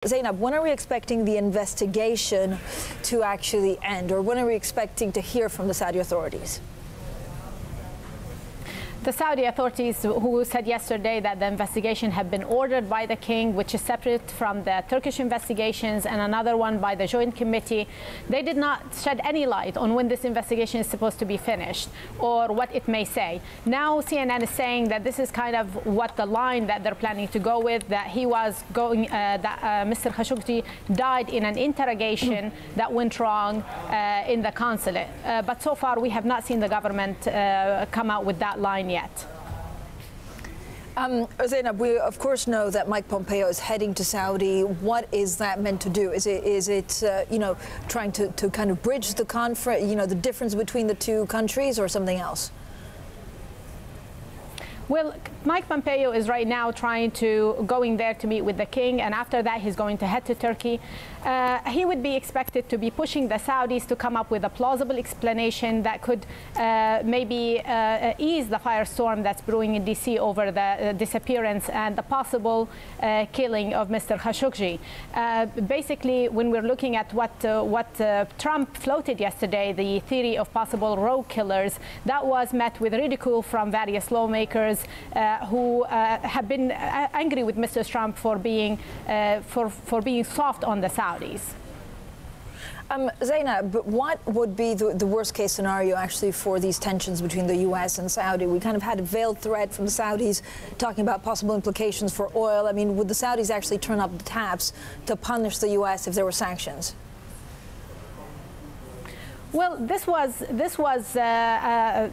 Zainab, when are we expecting the investigation to actually end, or when are we expecting to hear from the Saudi authorities? The Saudi authorities, who said yesterday that the investigation had been ordered by the king, which is separate from the Turkish investigations, and another one by the Joint Committee, they did not shed any light on when this investigation is supposed to be finished or what it may say. Now CNN is saying that this is kind of what the line that they're planning to go with, that he was going, that Mr. Khashoggi died in an interrogation that went wrong in the consulate. But so far, we have not seen the government come out with that line yet. Zainab, we of course know that Mike Pompeo is heading to Saudi. What is that meant to do? Is it trying to kind of bridge the conflict, the difference between the two countries, or something else? Well, Mike Pompeo is right now going there to meet with the king, and after that he's going to head to Turkey. He would be expected to be pushing the Saudis to come up with a plausible explanation that could maybe ease the firestorm that's brewing in D.C. over the disappearance and the possible killing of Mr. Khashoggi. Basically, when we're looking at what Trump floated yesterday, the theory of possible rogue killers, that was met with ridicule from various lawmakers who have been angry with Mr. Trump for being soft on the Saudis. Zainab, what would be the worst case scenario actually for these tensions between the U.S. and Saudi? We kind of had a veiled threat from the Saudis talking about possible implications for oil. I mean, would the Saudis actually turn up the taps to punish the U.S. if there were sanctions? Well, this was a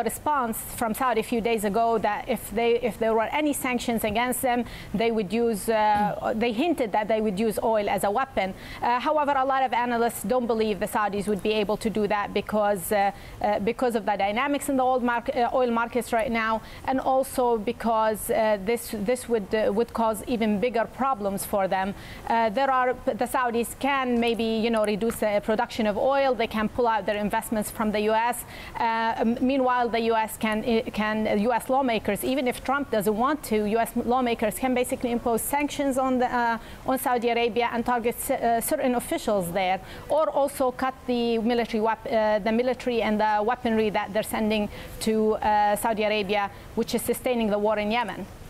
response from Saudi a few days ago that if there were any sanctions against them, they would use. They hinted that they would use oil as a weapon. However, a lot of analysts don't believe the Saudis would be able to do that because of the dynamics in the oil markets right now, and also because this would cause even bigger problems for them. The Saudis can maybe reduce the production of oil. They can pull out their investments from the U.S. Meanwhile, the U.S. lawmakers, even if Trump doesn't want to, U.S. lawmakers can basically impose sanctions on Saudi Arabia and target certain officials there, or also cut the military and the weaponry that they're sending to Saudi Arabia, which is sustaining the war in Yemen.